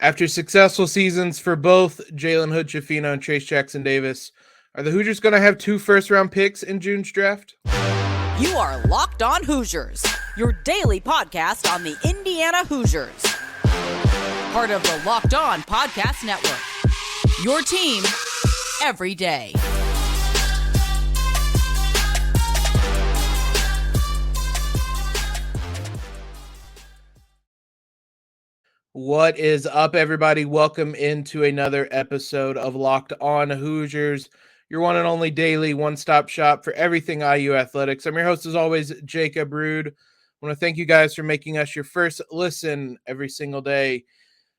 After successful seasons for both Jalen Hood-Schifino and Trayce Jackson-Davis, are the Hoosiers going to have 2 first-round picks in June's draft? You are Locked On Hoosiers, your daily podcast on the Indiana Hoosiers. Part of the Locked On Podcast Network, your team every day. What is up, everybody? Welcome into another episode of Locked On Hoosiers, your one and only daily one-stop shop for everything IU athletics. I'm your host, as always, Jacob Rude. I want to thank you guys for making us your first listen every single day.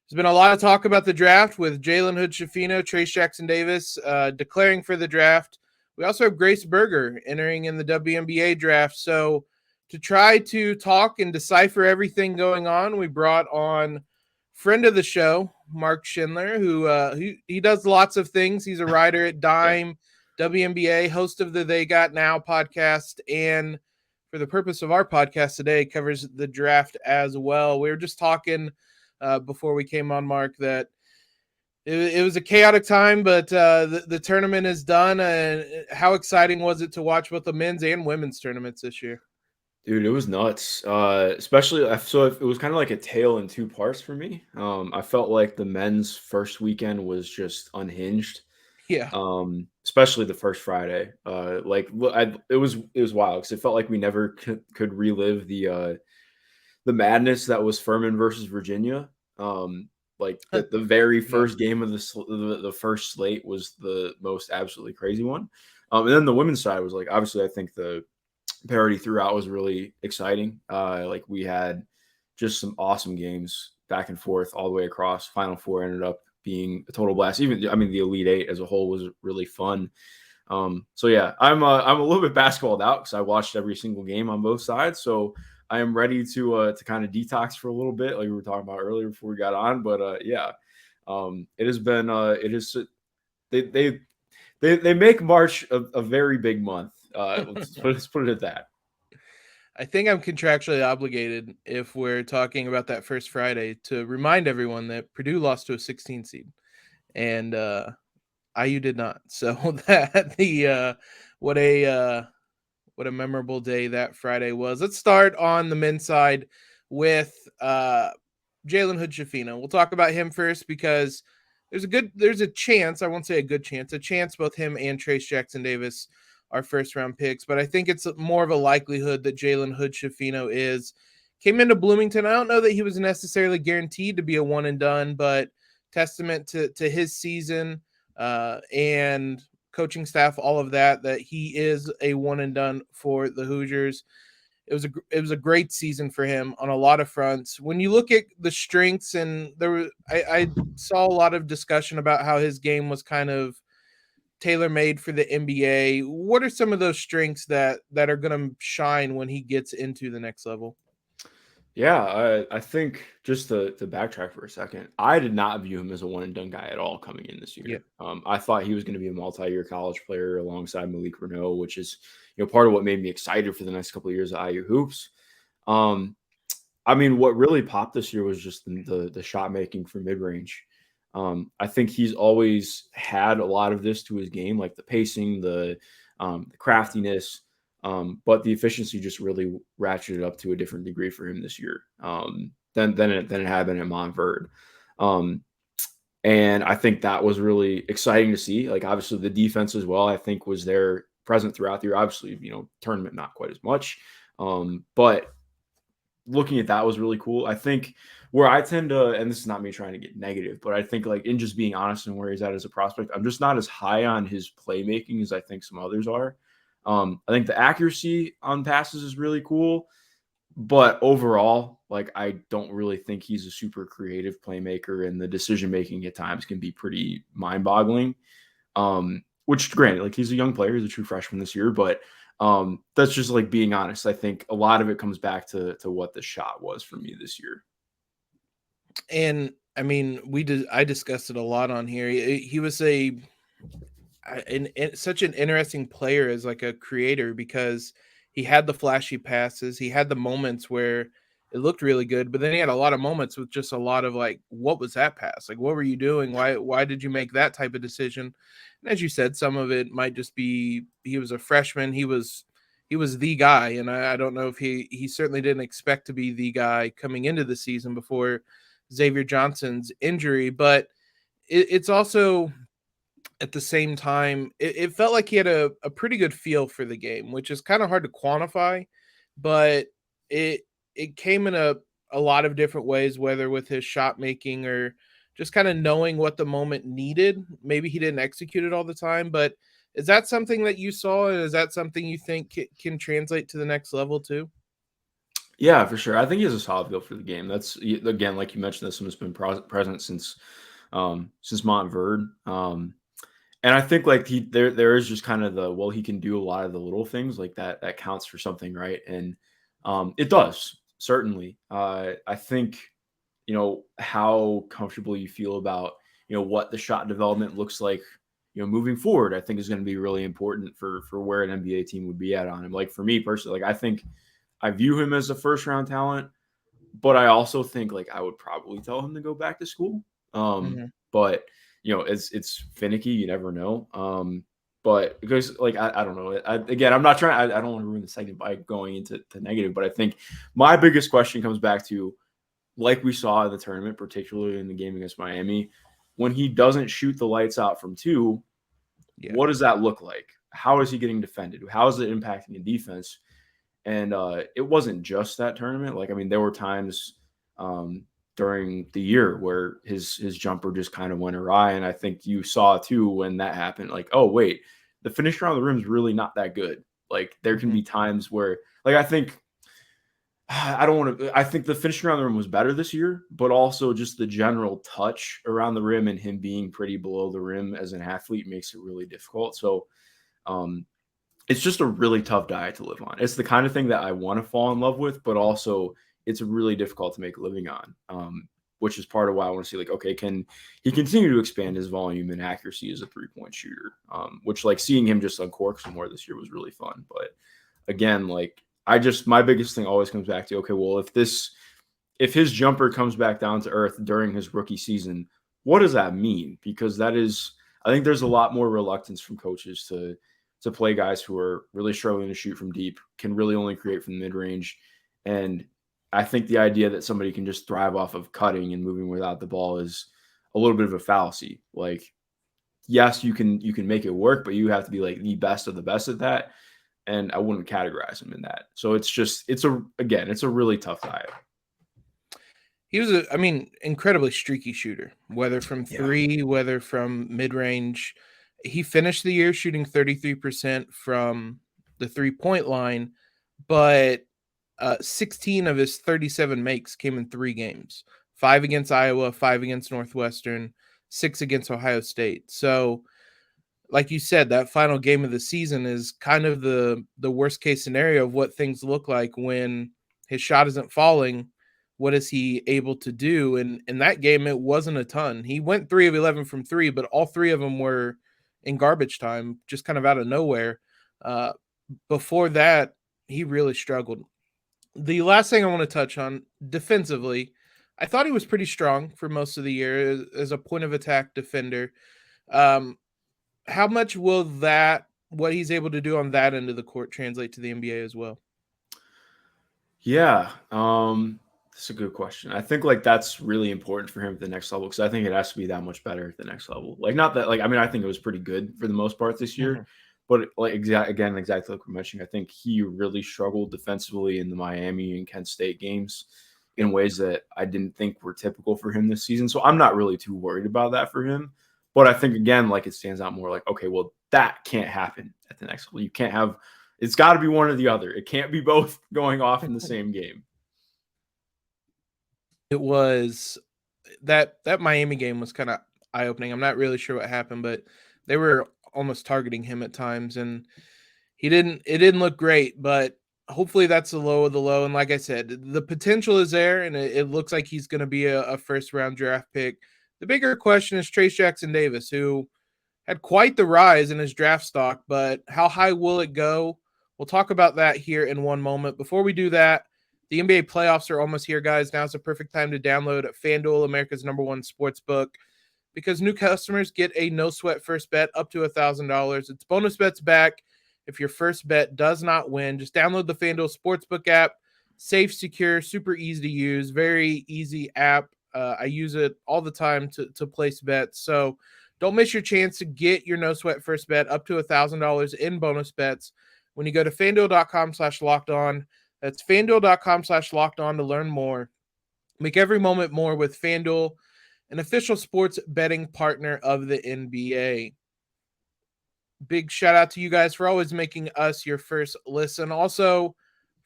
There's been a lot of talk about the draft with Jalen Hood-Schifino, Trayce Jackson-Davis declaring for the draft. We also have Grace Berger entering in the WNBA draft. So to try to talk and decipher everything going on, we brought on friend of the show, Mark Schindler, who he does lots of things. He's a writer at Dime, WNBA, host of the They Got Now podcast, and for the purpose of our podcast today, covers the draft as well. We were just talking before we came on, Mark, that it was a chaotic time, but the tournament is done. And how exciting was it to watch both the men's and women's tournaments this year? Dude, it was nuts. Especially, so it was kind of like a tale in two parts for me. I felt like the men's first weekend was just unhinged. Yeah. Especially the first Friday. It was wild because it felt like we never could relive the madness that was Furman versus Virginia. The very first game of the first slate was the most absolutely crazy one. And then the women's side was like, obviously, I think the parity throughout was really exciting. We had just some awesome games back and forth all the way across. Final Four ended up being a total blast. The Elite Eight as a whole was really fun. I'm a little bit basketballed out because I watched every single game on both sides. So I am ready to kind of detox for a little bit, like we were talking about earlier before we got on. But it has been they make March a very big month. Let's put it at that. I think I'm contractually obligated, if we're talking about that first Friday, to remind everyone that Purdue lost to a 16 seed, and IU did not. So what a memorable day that Friday was. Let's start on the men's side with Jalen Hood-Schifino. We'll talk about him first because there's a chance, I won't say a good chance, a chance both him and Trayce Jackson-Davis are first-round picks, but I think it's more of a likelihood that Jalen Hood-Schifino came into Bloomington. I don't know that he was necessarily guaranteed to be a one-and-done, but testament to his season and coaching staff, all of that he is a one-and-done for the Hoosiers. It was a great season for him on a lot of fronts. When you look at the strengths, and I saw a lot of discussion about how his game was kind of tailor-made for the NBA. What are some of those strengths that are going to shine when he gets into the next level? Yeah, I think just to backtrack for a second, I did not view him as a one-and-done guy at all coming in this year. Yeah. I thought he was going to be a multi-year college player alongside Malik Renault, which is part of what made me excited for the next couple of years of IU hoops. What really popped this year was just the shot making for mid-range. I think he's always had a lot of this to his game, like the pacing, the craftiness, but the efficiency just really ratcheted up to a different degree for him this year than it had been at Montverde. And I think that was really exciting to see. Like, obviously the defense as well, I think, was there present throughout the year. Obviously, tournament not quite as much, but looking at that was really cool. I think where I tend to, and this is not me trying to get negative, but I think, like, in just being honest and where he's at as a prospect, I'm just not as high on his playmaking as I think some others are. I think the accuracy on passes is really cool, but overall, like, I don't really think he's a super creative playmaker, and the decision-making at times can be pretty mind-boggling. Which, granted, like, he's a young player, he's a true freshman this year, but that's just, like, being honest. I think a lot of it comes back to what the shot was for me this year. And I discussed it a lot on here. He was such an interesting player as like a creator, because he had the flashy passes. He had the moments where it looked really good. But then he had a lot of moments with just a lot of like, what was that pass? Like, what were you doing? Why did you make that type of decision? And as you said, some of it might just be he was a freshman. He was the guy, and I don't know if he certainly didn't expect to be the guy coming into the season before Xavier Johnson's injury. But it's also at the same time, it felt like he had a pretty good feel for the game, which is kind of hard to quantify, but it it came in a lot of different ways, whether with his shot making or just kind of knowing what the moment needed. Maybe he didn't execute it all the time, but is that something that you saw, and is that something you think can translate to the next level too? Yeah, for sure. I think he has a solid feel for the game. That's again, like you mentioned, this one has been present since Montverde. And I think like there is just kind of he can do a lot of the little things like that counts for something, right? And it does certainly. I think how comfortable you feel about what the shot development looks like moving forward. I think is going to be really important for where an NBA team would be at on him. Like for me personally, like I think I view him as a first round talent, but I also think like I would probably tell him to go back to school. Mhm. But it's finicky. You never know. But because like I don't know. Again, I'm not trying. I don't want to ruin the segment by going into negative. But I think my biggest question comes back to like we saw in the tournament, particularly in the game against Miami, when he doesn't shoot the lights out from two. Yeah. What does that look like? How is he getting defended? How is it impacting the defense? And it wasn't just that tournament. Like, I mean, there were times during the year where his jumper just kind of went awry. And I think you saw too when that happened, like, oh, wait, the finish around the rim is really not that good. Like, there can be times where, like, I think the finishing around the rim was better this year, but also just the general touch around the rim and him being pretty below the rim as an athlete makes it really difficult. So, um, it's just a really tough diet to live on. It's the kind of thing that I want to fall in love with, but also it's really difficult to make a living on, which is part of why I want to see, like, okay, can he continue to expand his volume and accuracy as a three-point shooter? Which, like, seeing him just uncork some more this year was really fun. But again, like, my biggest thing always comes back to, okay, well, if his jumper comes back down to earth during his rookie season, what does that mean? Because I think there's a lot more reluctance from coaches to play guys who are really struggling to shoot from deep, can really only create from the mid-range. And I think the idea that somebody can just thrive off of cutting and moving without the ball is a little bit of a fallacy. Like, yes, you can make it work, but you have to be like the best of the best at that. And I wouldn't categorize him in that. So it's a really tough diet. He was incredibly streaky shooter, whether from three, whether from mid-range. He finished the year shooting 33% from the 3-point line, but 16 of his 37 makes came in 3 games. 5 against Iowa, 5 against Northwestern, 6 against Ohio State. So, like you said, that final game of the season is kind of the worst case scenario of what things look like when his shot isn't falling. What is he able to do? And in that game, it wasn't a ton. He went 3 of 11 from 3, but all 3 of them were in garbage time, just kind of out of nowhere. Uh, Before that, he really struggled. The last thing I want to touch on defensively, I thought he was pretty strong for most of the year as a point of attack defender. Um, how much will what he's able to do on that end of the court translate to the NBA as well? Yeah. That's a good question. I think like that's really important for him at the next level because I think it has to be that much better at the next level. Like not that like I mean I think it was pretty good for the most part this year, but like exactly like we're mentioning, I think he really struggled defensively in the Miami and Kent State games in ways that I didn't think were typical for him this season. So I'm not really too worried about that for him. But I think again, like it stands out more like, okay, well, that can't happen at the next level. You can't have it's got to be one or the other. It can't be both going off in the same game. It was that Miami game was kind of eye opening. I'm not really sure what happened, but they were almost targeting him at times, and it didn't look great. But hopefully that's the low of the low. And like I said, the potential is there, and it looks like he's going to be a first round draft pick. The bigger question is Trayce Jackson-Davis, who had quite the rise in his draft stock, but how high will it go? We'll talk about that here in one moment. Before we do that, The NBA playoffs are almost here, guys. Now's the perfect time to download FanDuel, America's #1 sports book, because new customers get a no-sweat first bet up to $1,000. It's bonus bets back if your first bet does not win. Just download the FanDuel Sportsbook app. Safe, secure, super easy to use. Very easy app. I use it all the time to place bets. So don't miss your chance to get your no-sweat first bet up to $1,000 in bonus bets when you go to FanDuel.com/lockedon. That's FanDuel.com/lockedon to learn more. Make every moment more with FanDuel, an official sports betting partner of the NBA. Big shout out to you guys for always making us your first listen. Also,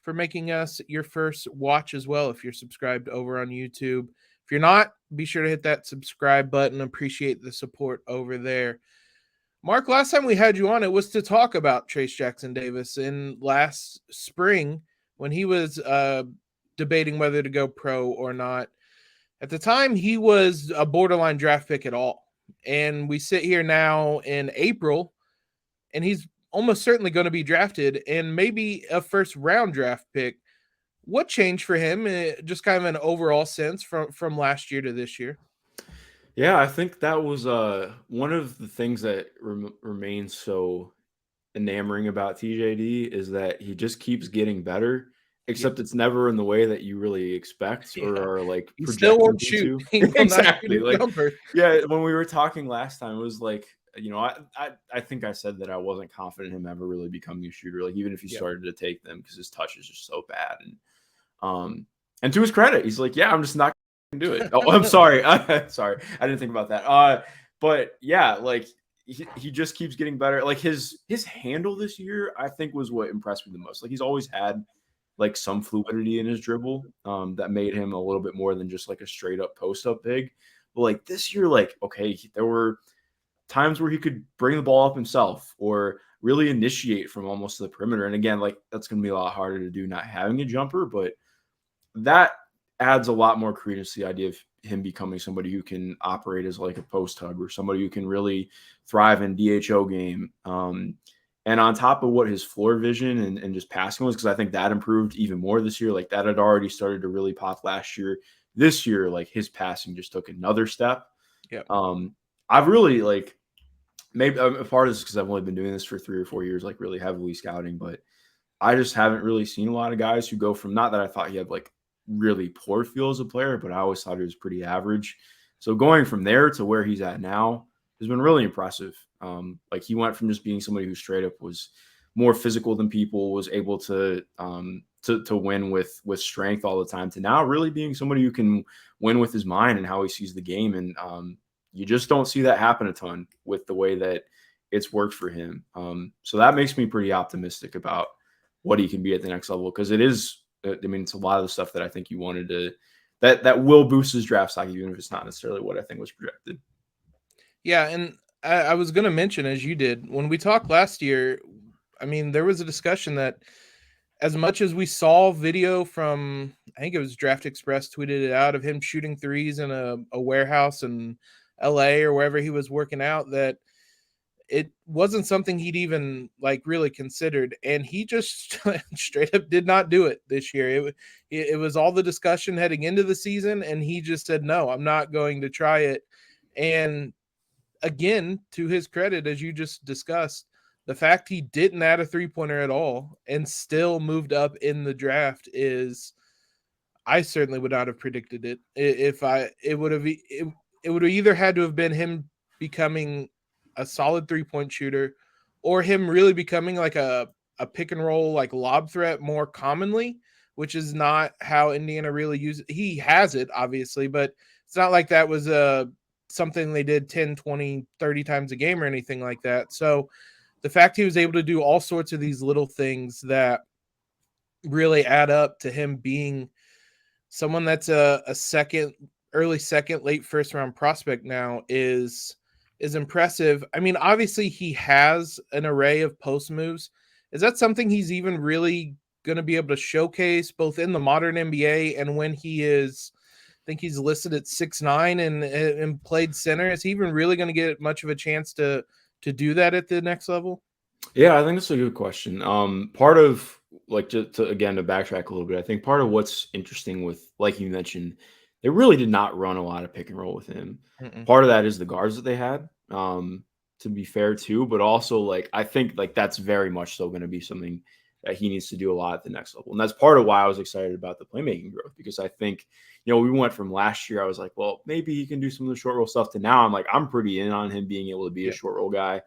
for making us your first watch as well if you're subscribed over on YouTube. If you're not, be sure to hit that subscribe button. Appreciate the support over there. Mark, last time we had you on, it was to talk about Trayce Jackson-Davis in last spring when he was debating whether to go pro or not. At the time, he was a borderline draft pick at all. And we sit here now in April, and he's almost certainly going to be drafted and maybe a first-round draft pick. What changed for him, just kind of an overall sense from last year to this year? Yeah, I think that was one of the things that remains so enamoring about TJD is that he just keeps getting better, except it's never in the way that you really expect or are like he still projecting won't him shoot. to. He will Exactly. not shoot a jumper. Yeah, when we were talking last time, it was like, I think I said that I wasn't confident in him ever really becoming a shooter, like even if he started to take them, because his touch is just so bad. And to his credit, he's like, yeah, I'm just not do it. Oh, I'm sorry. Sorry. I didn't think about that. But yeah, like he just keeps getting better. Like his handle this year, I think, was what impressed me the most. Like he's always had like some fluidity in his dribble that made him a little bit more than just like a straight up post up big. But like this year, like, okay, there were times where he could bring the ball up himself or really initiate from almost to the perimeter. And again, like that's going to be a lot harder to do not having a jumper, but that adds a lot more credence to the idea of him becoming somebody who can operate as like a post hug or somebody who can really thrive in DHO game. And on top of what his floor vision and just passing was, because I think that improved even more this year. Like that had already started to really pop last year. This year, like his passing just took another step. Yeah. I've really like, maybe a part of this because I've only been doing this for 3 or 4 years, like really heavily scouting, but I just haven't really seen a lot of guys who go from, not that I thought he had like really poor feel as a player, but I always thought he was pretty average. So going from there to where he's at now has been really impressive. Like he went from just being somebody who straight up was more physical than people, was able to win with strength all the time, to now really being somebody who can win with his mind and how he sees the game. And you just don't see that happen a ton with the way that it's worked for him. So that makes me pretty optimistic about what he can be at the next level, because it is, I mean, it's a lot of the stuff that I think you wanted to, that will boost his draft stock, even if it's not necessarily what I think was projected. Yeah, and I was going to mention, as you did, when we talked last year, I mean, there was a discussion that as much as we saw video from, I think it was Draft Express tweeted it out, of him shooting threes in a warehouse in LA or wherever he was working out, that it wasn't something he'd even like really considered. And he just straight up did not do it this year. It was all the discussion heading into the season, and he just said, no, I'm not going to try it. And again, to his credit, as you just discussed, the fact he didn't add a three-pointer at all and still moved up in the draft is, I certainly would not have predicted it. It would have either had to have been him becoming a solid three-point shooter, or him really becoming like a pick and roll, like lob threat more commonly, which is not how Indiana really uses. He has it obviously, but it's not like that was something they did 10, 20, 30 times a game or anything like that. So the fact he was able to do all sorts of these little things that really add up to him being someone that's a early second, late first round prospect now is impressive. I mean, obviously he has an array of post moves. Is that something he's even really going to be able to showcase both in the modern NBA and when he is, I think he's listed at 6'9" and played center? Is he even really going to get much of a chance to do that at the next level? Yeah, I think that's a good question. Part of like to again, to backtrack a little bit, I think part of what's interesting with, like you mentioned, they really did not run a lot of pick and roll with him. Mm-mm. Part of that is the guards that they had, to be fair too, but also like I think like that's very much so going to be something that he needs to do a lot at the next level. And that's part of why I was excited about the playmaking growth, because I think, we went from last year, I was like, well, maybe he can do some of the short roll stuff, to now I'm like, I'm pretty in on him being able to be a short roll guy.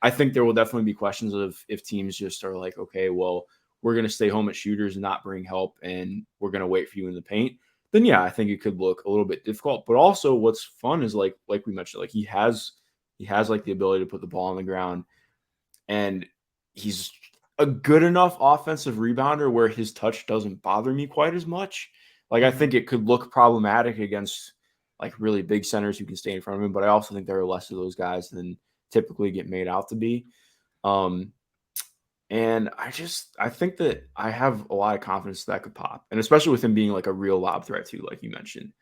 I think there will definitely be questions of if teams just are like, okay, well, we're going to stay home at shooters and not bring help, and we're going to wait for you in the paint. Then yeah, I think it could look a little bit difficult. But also, what's fun is like we mentioned, like he has like the ability to put the ball on the ground, and he's a good enough offensive rebounder where his touch doesn't bother me quite as much. Like I think it could look problematic against like really big centers who can stay in front of him, but I also think there are less of those guys than typically get made out to be. And I think that I have a lot of confidence that could pop, and especially with him being like a real lob threat too, like you mentioned.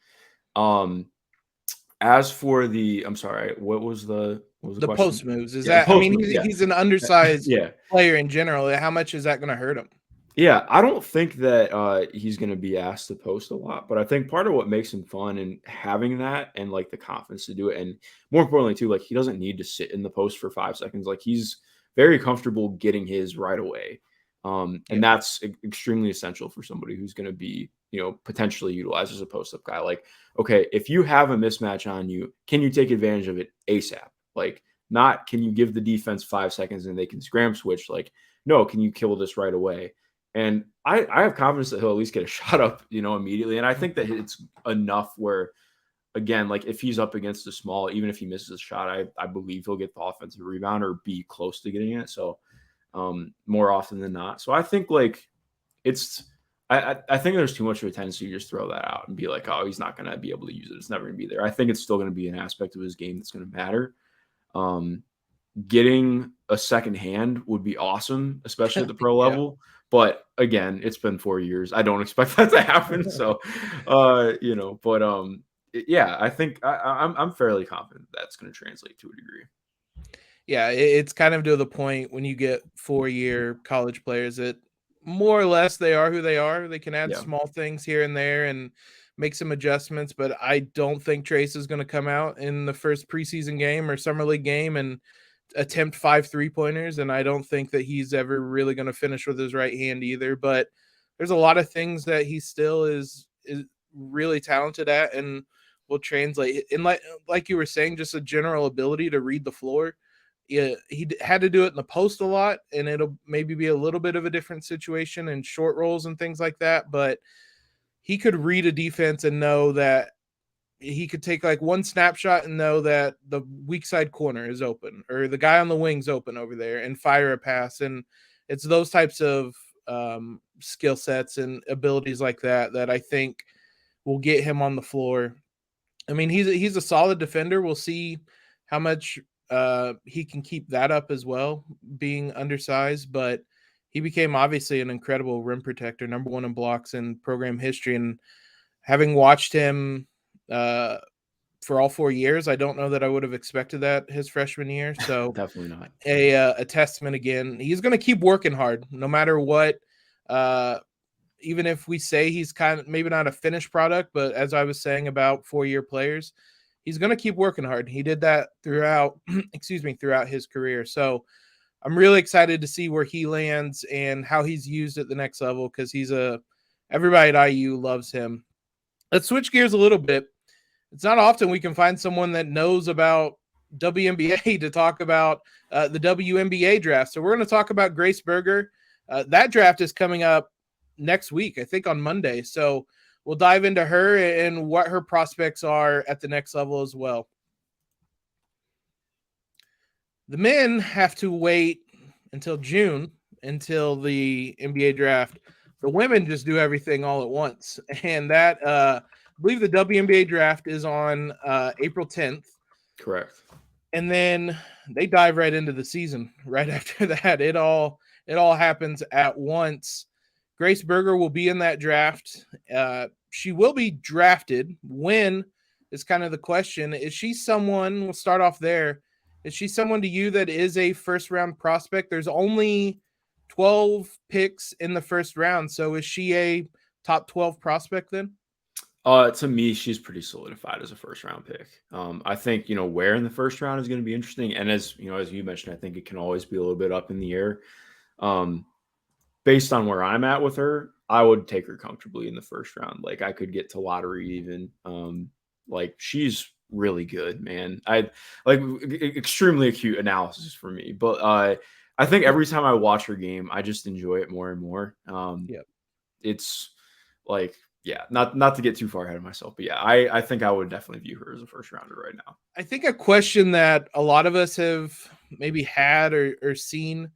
As for I'm sorry, what was the question? Post moves, is Yeah, that? I mean, he's an undersized yeah player in general. How much is that going to hurt him? Yeah, I don't think that he's going to be asked to post a lot, but I think part of what makes him fun and having that and like the confidence to do it, and more importantly too, like he doesn't need to sit in the post for 5 seconds. Like he's very comfortable getting his right away, and that's extremely essential for somebody who's going to be, potentially utilized as a post up guy. Like, okay, if you have a mismatch on you, can you take advantage of it ASAP? Like, not can you give the defense 5 seconds and they can scram switch? Like, no, can you kill this right away? And I have confidence that he'll at least get a shot up, immediately. And I think that it's enough where, again, like if he's up against a small, even if he misses a shot, I believe he'll get the offensive rebound or be close to getting it. So more often than not. So I think like I think there's too much of a tendency to just throw that out and be like, oh, he's not going to be able to use it. It's never going to be there. I think it's still going to be an aspect of his game that's going to matter. Getting a second hand would be awesome, especially at the pro level. But again, it's been 4 years. I don't expect that to happen. So, yeah, I think I'm fairly confident that's going to translate to a degree. Yeah, it's kind of to the point when you get 4-year college players that more or less they are who they are. They can add small things here and there and make some adjustments, but I don't think Trayce is going to come out in the first preseason game or summer league game and attempt 5 3-pointers, and I don't think that he's ever really going to finish with his right hand either. But there's a lot of things that he still is really talented at and will translate. And like you were saying, just a general ability to read the floor. Yeah, he had to do it in the post a lot, and it'll maybe be a little bit of a different situation in short rolls and things like that. But he could read a defense and know that he could take like one snapshot and know that the weak side corner is open or the guy on the wing's open over there and fire a pass. And it's those types of skill sets and abilities like that I think will get him on the floor. I mean, he's a solid defender. We'll see how much he can keep that up as well, being undersized, but he became obviously an incredible rim protector, number 1 in blocks in program history. And having watched him for all 4 years, I don't know that I would have expected that his freshman year. So definitely not. A testament again. He's going to keep working hard no matter what. Even if we say he's kind of maybe not a finished product, but as I was saying about 4-year players, he's going to keep working hard. He did that throughout, throughout his career. So I'm really excited to see where he lands and how he's used at the next level, because everybody at IU loves him. Let's switch gears a little bit. It's not often we can find someone that knows about WNBA to talk about the WNBA draft. So we're going to talk about Grace Berger. That draft is coming up next week, I think on Monday. So we'll dive into her and what her prospects are at the next level as well. The men have to wait until June until the NBA draft. The women just do everything all at once. And that, I believe the WNBA draft is on April 10th. Correct. And then they dive right into the season right after that. It all happens at once. Grace Berger will be in that draft. She will be drafted. When is kind of the question. Is she someone, we'll start off there, is she someone to you that is a first-round prospect? There's only 12 picks in the first round. So is she a top 12 prospect then? To me, she's pretty solidified as a first round pick. I think, where in the first round is going to be interesting. And as you mentioned, I think it can always be a little bit up in the air. Based on where I'm at with her, I would take her comfortably in the first round. Like I could get to lottery even. Like she's really good, man. I like extremely acute analysis for me, but I think every time I watch her game, I just enjoy it more and more. Yep. It's like, yeah, not to get too far ahead of myself, but yeah, I think I would definitely view her as a first rounder right now. I think a question that a lot of us have maybe had or seen,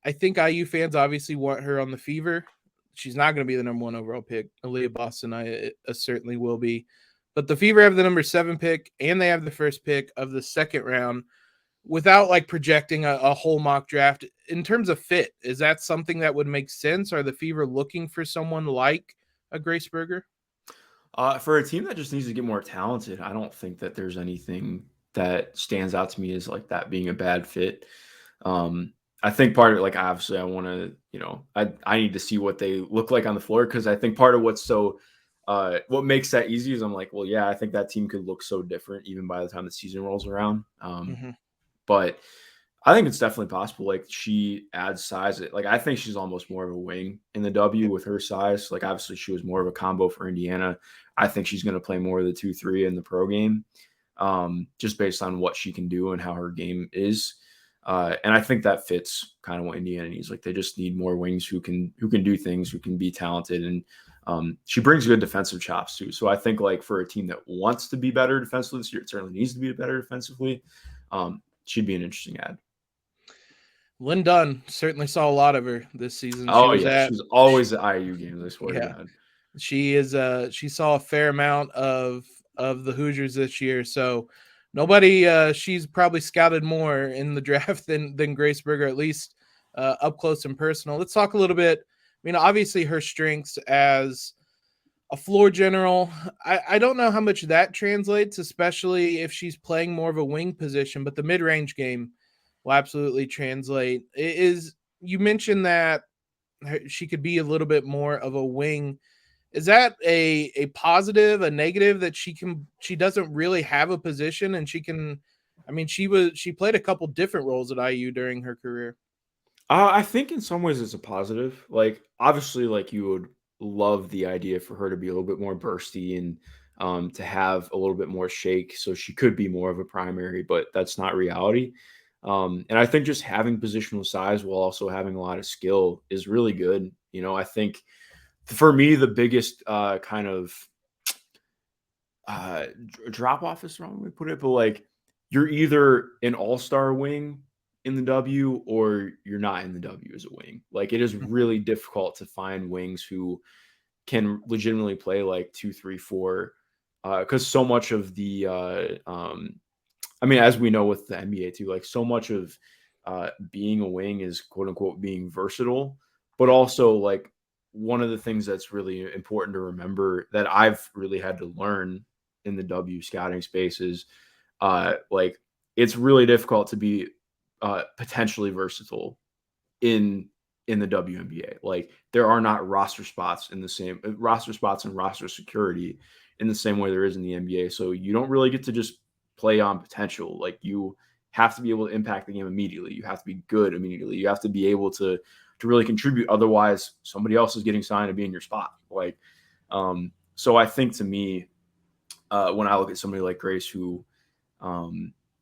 I think IU fans obviously want her on the Fever. She's not going to be the number 1 overall pick. Aaliyah Boston, I certainly will be. But the Fever have the number 7 pick, and they have the first pick of the second round. Without like projecting a whole mock draft, in terms of fit, is that something that would make sense? Are the Fever looking for someone like a Grace Berger? For a team that just needs to get more talented, I don't think that there's anything that stands out to me as like that being a bad fit. I think part of it, like obviously I want to, I need to see what they look like on the floor, because I think part of what's so what makes that easy is I'm like, well, yeah, I think that team could look so different even by the time the season rolls around. But I think it's definitely possible. Like she adds size. Like I think she's almost more of a wing in the W with her size. Like obviously she was more of a combo for Indiana. I think she's going to play more of the 2-3 in the pro game, just based on what she can do and how her game is. And I think that fits kind of what Indiana needs. Like they just need more wings who can do things, who can be talented, and she brings good defensive chops too. So I think like for a team that wants to be better defensively this year, it certainly needs to be better defensively. She'd be an interesting ad. Lynn Dunn, certainly saw a lot of her this season. She's always at IU games, I swear to God. She is she saw a fair amount of the Hoosiers this year. So nobody she's probably scouted more in the draft than Grace Berger, at least up close and personal. Let's talk a little bit. I mean, obviously her strengths as a floor general, I don't know how much that translates, especially if she's playing more of a wing position, but the mid-range game will absolutely translate. You mentioned that she could be a little bit more of a wing. Is that a positive, a negative, that she doesn't really have a position and she played a couple different roles at IU during her career? I think in some ways it's a positive. Like obviously, like you would love the idea for her to be a little bit more bursty and to have a little bit more shake, so she could be more of a primary, but that's not reality. And I think just having positional size while also having a lot of skill is really good. I think for me, the biggest kind of drop off is the wrong way to put it, but like you're either an all-star wing in the W or you're not in the W as a wing. Like it is really difficult to find wings who can legitimately play like 2, 3, 4, because so much of the as we know with the NBA too, like so much of being a wing is quote unquote being versatile, but also like one of the things that's really important to remember that I've really had to learn in the W scouting space is like it's really difficult to be potentially versatile in the WNBA. Like there are not roster spots and roster security in the same way there is in the NBA. So you don't really get to just play on potential. Like you have to be able to impact the game immediately. You have to be good immediately. You have to be able to really contribute. Otherwise, somebody else is getting signed to be in your spot. Like, so I think to me, when I look at somebody like Grace who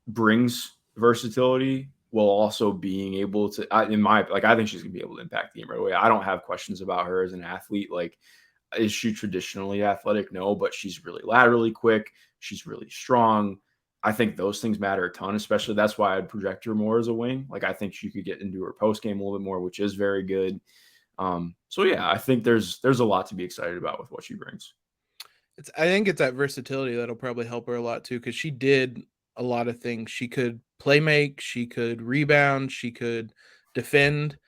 brings versatility while also being able to, I think she's gonna be able to impact the game right away. I don't have questions about her as an athlete. Like, is she traditionally athletic? No, but she's really laterally quick. She's really strong. I think those things matter a ton, especially that's why I'd project her more as a wing. Like, I think she could get into her post game a little bit more, which is very good. So yeah, I think there's a lot to be excited about with what she brings. I think it's that versatility that'll probably help her a lot too, because she did a lot of things. She could play make, she could rebound, she could defend,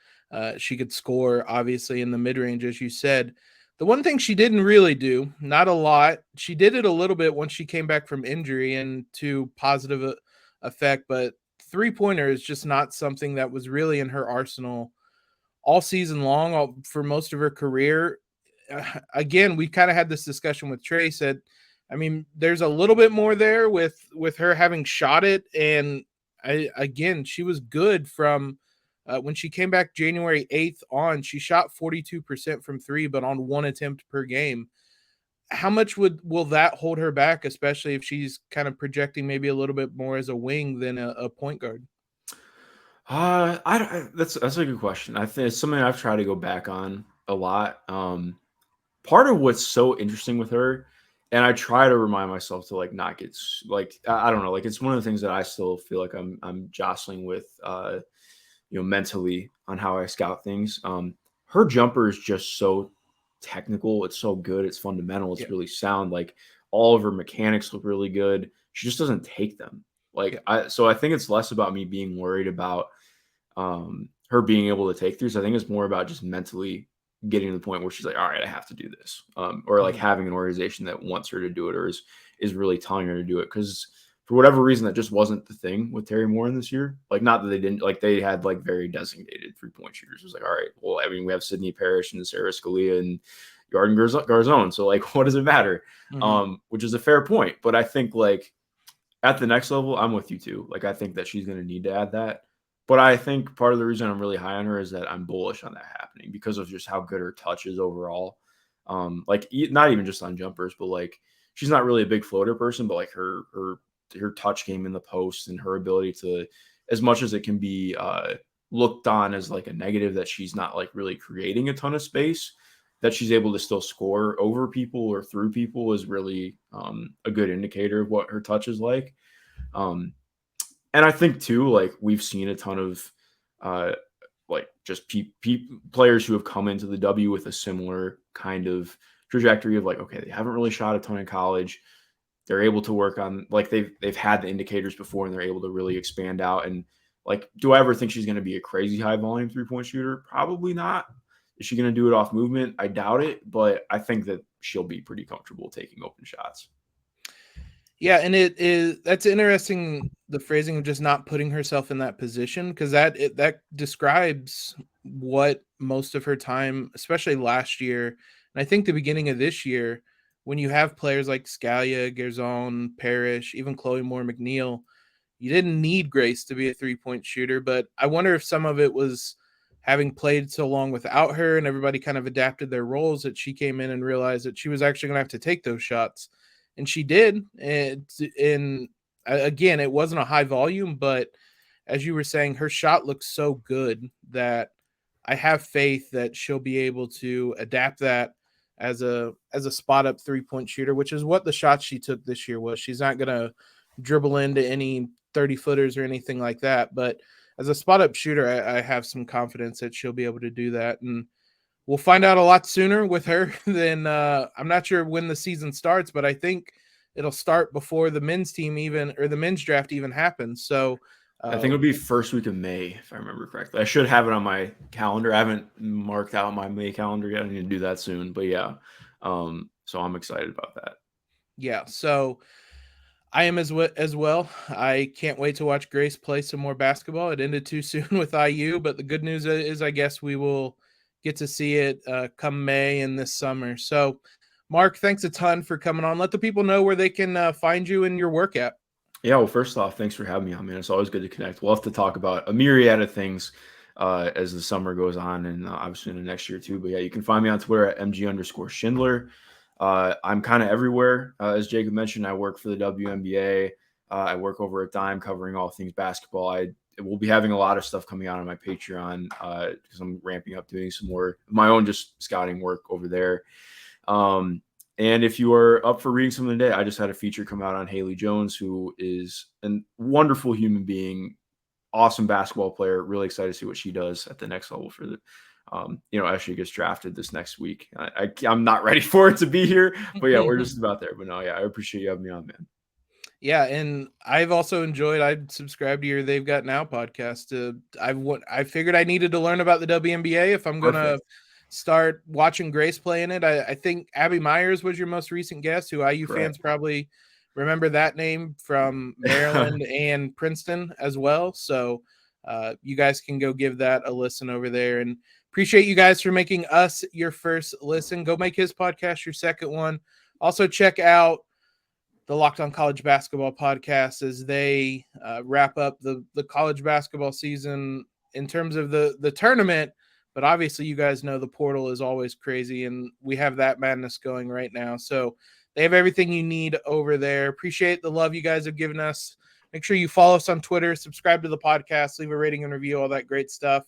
she could score, obviously, in the mid-range, as you said. The one thing she didn't really do, not a lot, she did it a little bit once she came back from injury and to positive effect, but three-pointer is just not something that was really in her arsenal all season long, for most of her career. Again, we kind of had this discussion with Trayce that, I mean, there's a little bit more there with her having shot it. And again, she was good from when she came back January 8th on. She shot 42% from three, but on one attempt per game. How much will that hold her back, especially if she's kind of projecting maybe a little bit more as a wing than a point guard? That's a good question. I think it's something I've tried to go back on a lot. Part of what's so interesting with her, and I try to remind myself to like not get like I don't know, like it's one of the things that I still feel like I'm jostling with, mentally on how I scout things. Her jumper is just so technical. It's so good. It's fundamental. It's really sound. Like all of her mechanics look really good. She just doesn't take them. So I think it's less about me being worried about her being able to take threes. I think it's more about just mentally getting to the point where she's like, all right, I have to do this. Or like having an organization that wants her to do it, or is really telling her to do it. Because for whatever reason, that just wasn't the thing with Terry Morin this year. Like, not that they didn't, like they had like very designated 3-point shooters. It was like, all right, well, I mean, we have Sydney Parrish and Sarah Scalia and Yarden Garzone. So like, what does it matter? Which is a fair point. But I think like at the next level, I'm with you too. Like, I think that she's going to need to add that. But I think part of the reason I'm really high on her is that I'm bullish on that happening because of just how good her touch is overall. Like not even just on jumpers, but like she's not really a big floater person, but like her touch game in the post and her ability to, as much as it can be looked on as like a negative that she's not like really creating a ton of space, that she's able to still score over people or through people is really a good indicator of what her touch is like. And I think too, like we've seen a ton of like just players who have come into the W with a similar kind of trajectory of like, okay, they haven't really shot a ton in college. They're able to work on like they've had the indicators before and they're able to really expand out. And like, do I ever think she's going to be a crazy high volume 3-point shooter? Probably not. Is she going to do it off movement? I doubt it, but I think that she'll be pretty comfortable taking open shots. Yeah, and that's interesting, the phrasing of just not putting herself in that position, because that describes what most of her time, especially last year, and I think the beginning of this year, when you have players like Scalia, Garzone, Parrish, even Chloe Moore McNeil, you didn't need Grace to be a 3-point shooter, but I wonder if some of it was having played so long without her and everybody kind of adapted their roles, that she came in and realized that she was actually going to have to take those shots. And she did. And again, it wasn't a high volume, but as you were saying, her shot looks so good that I have faith that she'll be able to adapt that as a spot up 3-point shooter, which is what the shots she took this year was. She's not going to dribble into any 30 footers or anything like that, but as a spot up shooter, I have some confidence that she'll be able to do that. And we'll find out a lot sooner with her than I'm not sure when the season starts, but I think it'll start before the men's team or the men's draft even happens. So I think it'll be first week of May, if I remember correctly. I should have it on my calendar. I haven't marked out my May calendar yet. I need to do that soon, but yeah. So I'm excited about that. Yeah. So I am as well. I can't wait to watch Grace play some more basketball. It ended too soon with IU, but the good news is I guess we will get to see it come May and this summer. So, Mark, thanks a ton for coming on. Let the people know where they can find you and your work at. Yeah, well, first off, thanks for having me on, man. It's always good to connect. We'll have to talk about a myriad of things as the summer goes on and obviously in the next year too. But yeah, you can find me on Twitter at MG_Schindler. I'm kind of everywhere. As Jacob mentioned, I work for the WNBA. I work over at Dime covering all things basketball. We'll be having a lot of stuff coming out on my Patreon because I'm ramping up doing some more of my own just scouting work over there. And if you are up for reading something today, I just had a feature come out on Haley Jones, who is a wonderful human being, awesome basketball player. Really excited to see what she does at the next level for the as she gets drafted this next week. I'm not ready for it to be here, but yeah, we're just about there. But no, yeah, I appreciate you having me on, man. Yeah, and I've also enjoyed. I'd subscribe to your They've Got Now podcast. I figured I needed to learn about the WNBA if I'm gonna start watching Grace play in it. I think Abby Myers was your most recent guest, who IU fans probably remember that name from Maryland and Princeton as well. So you guys can go give that a listen over there. And Appreciate you guys for making us your first listen. Go make his podcast your second one. Also, check out the Locked On College Basketball podcast as they wrap up the college basketball season in terms of the tournament. But obviously, you guys know the portal is always crazy, and we have that madness going right now. So they have everything you need over there. Appreciate the love you guys have given us. Make sure you follow us on Twitter, subscribe to the podcast, leave a rating and review, all that great stuff.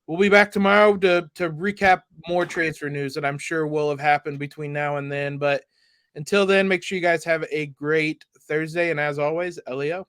We'll be back tomorrow to recap more transfer news that I'm sure will have happened between now and then. But until then, make sure you guys have a great Thursday. And as always, Elio.